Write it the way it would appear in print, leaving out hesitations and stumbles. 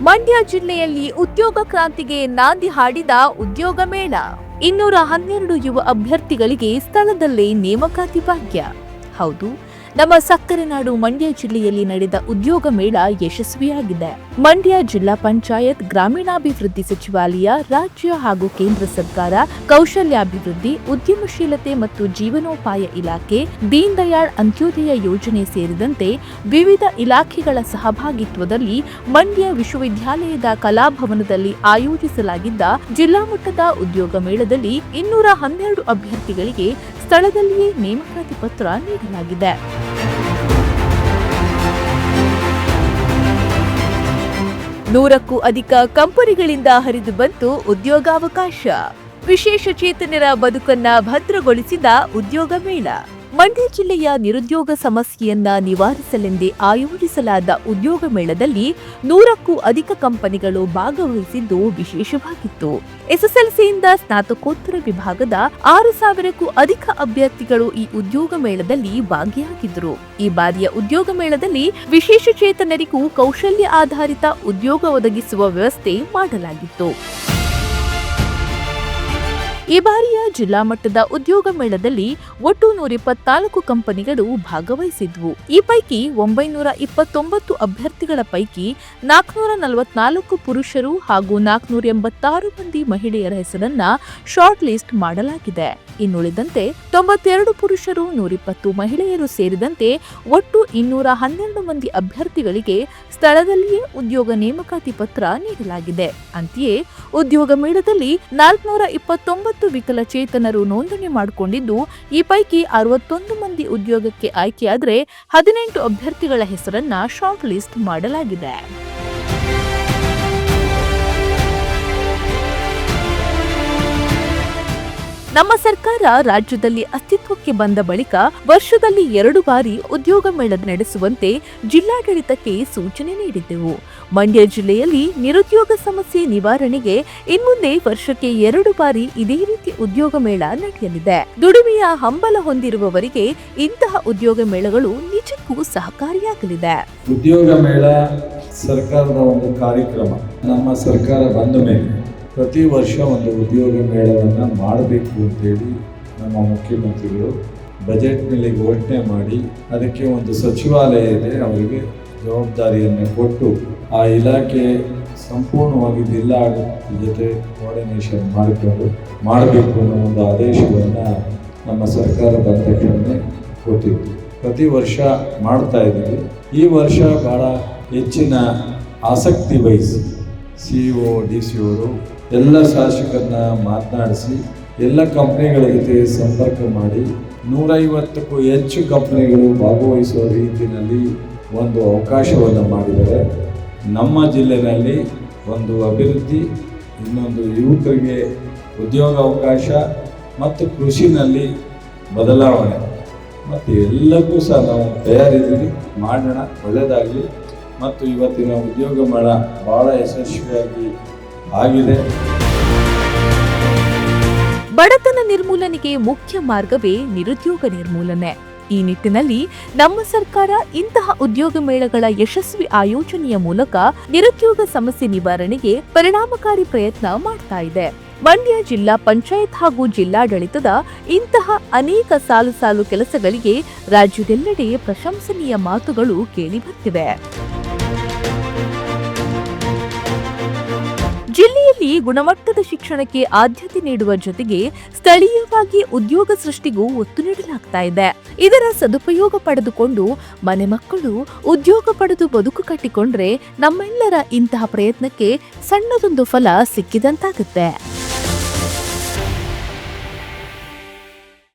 ಮಂಡ್ಯ ಜಿಲ್ಲೆಯಲ್ಲಿ ಉದ್ಯೋಗ ಕ್ರಾಂತಿಗೆ ನಾಂದಿ ಹಾಡಿದ ಉದ್ಯೋಗ ಮೇಳ. 212 ಯುವ ಅಭ್ಯರ್ಥಿಗಳಿಗೆ ಸ್ಥಳದಲ್ಲೇ ನೇಮಕಾತಿ ಭಾಗ್ಯ. ಹೌದು, ನಮ್ಮ ಸಕ್ಕರೆ ನಾಡು ಮಂಡ್ಯ ಜಿಲ್ಲೆಯಲ್ಲಿ ನಡೆದ ಉದ್ಯೋಗ ಮೇಳ ಯಶಸ್ವಿಯಾಗಿದೆ. ಮಂಡ್ಯ ಜಿಲ್ಲಾ ಪಂಚಾಯತ್, ಗ್ರಾಮೀಣಾಭಿವೃದ್ಧಿ ಸಚಿವಾಲಯ, ರಾಜ್ಯ ಹಾಗೂ ಕೇಂದ್ರ ಸರ್ಕಾರ, ಕೌಶಲ್ಯಾಭಿವೃದ್ಧಿ, ಉದ್ಯಮಶೀಲತೆ ಮತ್ತು ಜೀವನೋಪಾಯ ಇಲಾಖೆ, ದೀನ್ ದಯಾಳ್ ಅಂತ್ಯೋದಯ ಯೋಜನೆ ಸೇರಿದಂತೆ ವಿವಿಧ ಇಲಾಖೆಗಳ ಸಹಭಾಗಿತ್ವದಲ್ಲಿ ಮಂಡ್ಯ ವಿಶ್ವವಿದ್ಯಾಲಯದ ಕಲಾಭವನದಲ್ಲಿ ಆಯೋಜಿಸಲಾಗಿದ್ದ ಜಿಲ್ಲಾ ಮಟ್ಟದ ಉದ್ಯೋಗ ಮೇಳದಲ್ಲಿ 212 ಅಭ್ಯರ್ಥಿಗಳಿಗೆ ಸ್ಥಳದಲ್ಲಿಯೇ ನೇಮಕಾತಿ ಪತ್ರ ನೀಡಲಾಗಿದೆ. ನೂರಕ್ಕೂ ಅಧಿಕ ಕಂಪನಿಗಳಿಂದ ಹರಿದು ಬಂತು ಉದ್ಯೋಗಾವಕಾಶ. ವಿಶೇಷ ಚೇತನರ ಬದುಕನ್ನ ಭದ್ರಗೊಳಿಸಿದ ಉದ್ಯೋಗ ಮೇಳ. ಮಂಡ್ಯ ಜಿಲ್ಲೆಯ ನಿರುದ್ಯೋಗ ಸಮಸ್ಯೆಯನ್ನ ನಿವಾರಿಸಲೆಂದೇ ಆಯೋಜಿಸಲಾದ ಉದ್ಯೋಗ ಮೇಳದಲ್ಲಿ 100ಕ್ಕೂ ಅಧಿಕ ಕಂಪನಿಗಳು ಭಾಗವಹಿಸಿದ್ದು ವಿಶೇಷವಾಗಿತ್ತು. ಎಸ್ಎಸ್ಎಲ್ಸಿಯಿಂದ ಸ್ನಾತಕೋತ್ತರ ವಿಭಾಗದ 6,000ಕ್ಕೂ ಅಧಿಕ ಅಭ್ಯರ್ಥಿಗಳು ಈ ಉದ್ಯೋಗ ಮೇಳದಲ್ಲಿ ಭಾಗಿಯಾಗಿದ್ದರು. ಈ ಬಾರಿಯ ಉದ್ಯೋಗ ಮೇಳದಲ್ಲಿ ವಿಶೇಷ ಚೇತನರಿಗೂ ಕೌಶಲ್ಯ ಆಧಾರಿತ ಉದ್ಯೋಗ ಒದಗಿಸುವ ವ್ಯವಸ್ಥೆ ಮಾಡಲಾಗಿತ್ತು. ಈ ಬಾರಿಯ ಜಿಲ್ಲಾ ಮಟ್ಟದ ಉದ್ಯೋಗ ಮೇಳದಲ್ಲಿ ಒಟ್ಟು 124 ಕಂಪನಿಗಳು ಭಾಗವಹಿಸಿದ್ವು. ಈ ಪೈಕಿ 929 ಅಭ್ಯರ್ಥಿಗಳ ಪೈಕಿ 444 ಪುರುಷರು ಹಾಗೂ 486 ಮಂದಿ ಮಹಿಳೆಯರ ಹೆಸರನ್ನ ಶಾರ್ಟ್ ಲಿಸ್ಟ್ ಮಾಡಲಾಗಿದೆ. ಇನ್ನುಳಿದಂತೆ 92 ಪುರುಷರು, 120 ಮಹಿಳೆಯರು ಸೇರಿದಂತೆ ಒಟ್ಟು 212 ಮಂದಿ ಅಭ್ಯರ್ಥಿಗಳಿಗೆ ಸ್ಥಳದಲ್ಲಿಯೇ ಉದ್ಯೋಗ ನೇಮಕಾತಿ ಪತ್ರ ನೀಡಲಾಗಿದೆ. ಅಂತೆಯೇ ಉದ್ಯೋಗ ಮೇಳದಲ್ಲಿ 429 ವಿಕಲಚೇತನರು ನೋಂದಣಿ ಮಾಡಿಕೊಂಡಿದ್ದು, ಈ ಪೈಕಿ 61 ಮಂದಿ ಉದ್ಯೋಗಕ್ಕೆ ಆಯ್ಕೆಯಾದರೆ 18 ಅಭ್ಯರ್ಥಿಗಳ ಹೆಸರನ್ನ ಶಾರ್ಟ್ ಲಿಸ್ಟ್ ಮಾಡಲಾಗಿದೆ. ನಮ್ಮ ಸರ್ಕಾರ ರಾಜ್ಯದಲ್ಲಿ ಅಸ್ತಿತ್ವಕ್ಕೆ ಬಂದ ಬಳಿಕ ವರ್ಷದಲ್ಲಿ 2 ಬಾರಿ ಉದ್ಯೋಗ ಮೇಳ ನಡೆಸುವಂತೆ ಜಿಲ್ಲಾಡಳಿತಕ್ಕೆ ಸೂಚನೆ ನೀಡಿದ್ದೆವು. ಮಂಡ್ಯ ಜಿಲ್ಲೆಯಲ್ಲಿ ನಿರುದ್ಯೋಗ ಸಮಸ್ಯೆ ನಿವಾರಣೆಗೆ ಇನ್ಮುಂದೆ ವರ್ಷಕ್ಕೆ 2 ಬಾರಿ ಇದೇ ರೀತಿ ಉದ್ಯೋಗ ಮೇಳ ನಡೆಯಲಿದೆ. ದುಡಿಮೆಯ ಹಂಬಲ ಹೊಂದಿರುವವರಿಗೆ ಇಂತಹ ಉದ್ಯೋಗ ಮೇಳಗಳು ನಿಜಕ್ಕೂ ಸಹಕಾರಿಯಾಗಲಿದೆ. ಉದ್ಯೋಗ ಮೇಳ ಸರ್ಕಾರದ ಒಂದು ಕಾರ್ಯಕ್ರಮ. ನಮ್ಮ ಸರ್ಕಾರ ಬಂದ ಮೇಲೆ ಪ್ರತಿ ವರ್ಷ ಒಂದು ಉದ್ಯೋಗ ಮೇಳವನ್ನು ಮಾಡಬೇಕು ಅಂತೇಳಿ ನಮ್ಮ ಮುಖ್ಯಮಂತ್ರಿಗಳು ಬಜೆಟ್ನಲ್ಲಿ ಘೋಷಣೆ ಮಾಡಿ ಅದಕ್ಕೆ ಒಂದು ಸಚಿವಾಲಯ ಇದೆ, ಅವರಿಗೆ ಜವಾಬ್ದಾರಿಯನ್ನು ಕೊಟ್ಟು ಆ ಇಲಾಖೆ ಸಂಪೂರ್ಣವಾಗಿ ಜಿಲ್ಲಾಡಳಿತದ ಜೊತೆ ಕೋಆರ್ಡಿನೇಷನ್ ಮಾಡಿಕೊಂಡು ಮಾಡಬೇಕು ಅನ್ನೋ ಒಂದು ಆದೇಶವನ್ನು ನಮ್ಮ ಸರ್ಕಾರ ಬಂದ ತಕ್ಷಣ ಕೊಟ್ಟಿತ್ತು. ಪ್ರತಿ ವರ್ಷ ಮಾಡ್ತಾ ಇದ್ದೀವಿ. ಈ ವರ್ಷ ಭಾಳ ಹೆಚ್ಚಿನ ಆಸಕ್ತಿ ವಹಿಸಿ CEO, DC ಅವರು ಎಲ್ಲ ಶಾಸಕರನ್ನ ಮಾತನಾಡಿಸಿ ಎಲ್ಲ ಕಂಪ್ನಿಗಳ ಜೊತೆ ಸಂಪರ್ಕ ಮಾಡಿ 150ಕ್ಕೂ ಹೆಚ್ಚು ಕಂಪ್ನಿಗಳು ಭಾಗವಹಿಸುವ ರೀತಿಯಲ್ಲಿ ಒಂದು ಅವಕಾಶವನ್ನು ಮಾಡಿದ್ದಾರೆ. ನಮ್ಮ ಜಿಲ್ಲೆಯಲ್ಲಿ ಒಂದು ಅಭಿವೃದ್ಧಿ, ಇನ್ನೊಂದು ಯುವಕರಿಗೆ ಉದ್ಯೋಗ ಅವಕಾಶ ಮತ್ತು ಕೃಷಿನಲ್ಲಿ ಬದಲಾವಣೆ ಮತ್ತು ಎಲ್ಲಕ್ಕೂ ಸಹ ನಾವು ತಯಾರಿದ್ದೀವಿ. ಮಾಡೋಣ, ಒಳ್ಳೆಯದಾಗಲಿ. ಮತ್ತು ಇವತ್ತಿನ ಉದ್ಯೋಗ ಮೇಳ ಭಾಳ ಯಶಸ್ವಿಯಾಗಿ ಆಗಿದೆ. ಬಡತನ ನಿರ್ಮೂಲನೆಗೆ ಮುಖ್ಯ ಮಾರ್ಗವೇ ನಿರುದ್ಯೋಗ ನಿರ್ಮೂಲನೆ. ಈ ನಿಟ್ಟಿನಲ್ಲಿ ನಮ್ಮ ಸರ್ಕಾರ ಇಂತಹ ಉದ್ಯೋಗ ಮೇಳಗಳ ಯಶಸ್ವಿ ಆಯೋಜನೆಯ ಮೂಲಕ ನಿರುದ್ಯೋಗ ಸಮಸ್ಯೆ ನಿವಾರಣೆಗೆ ಪರಿಣಾಮಕಾರಿ ಪ್ರಯತ್ನ ಮಾಡ್ತಾ ಇದೆ. ಮಂಡ್ಯ ಜಿಲ್ಲಾ ಪಂಚಾಯತ್ ಹಾಗೂ ಜಿಲ್ಲಾಡಳಿತದ ಇಂತಹ ಅನೇಕ ಸಾಲು ಕೆಲಸಗಳಿಗೆ ರಾಜ್ಯದೆಲ್ಲೆಡೆ ಪ್ರಶಂಸನೀಯ ಮಾತುಗಳು ಕೇಳಿಬರ್ತಿವೆ. ಜಿಲ್ಲೆಯಲ್ಲಿ ಗುಣಮಟ್ಟದ ಶಿಕ್ಷಣಕ್ಕೆ ಆದ್ಯತೆ ನೀಡುವ ಜೊತೆಗೆ ಸ್ಥಳೀಯವಾಗಿ ಉದ್ಯೋಗ ಸೃಷ್ಟಿಗೂ ಒತ್ತು ನೀಡಲಾಗ್ತಾ ಇದೆ. ಇದರ ಸದುಪಯೋಗ ಪಡೆದುಕೊಂಡು ಮನೆ ಮಕ್ಕಳು ಉದ್ಯೋಗ ಪಡೆದು ಬದುಕು ಕಟ್ಟಿಕೊಂಡ್ರೆ ನಮ್ಮೆಲ್ಲರ ಇಂತಹ ಪ್ರಯತ್ನಕ್ಕೆ ಸಣ್ಣದೊಂದು ಫಲ ಸಿಕ್ಕಿದಂತಾಗುತ್ತೆ.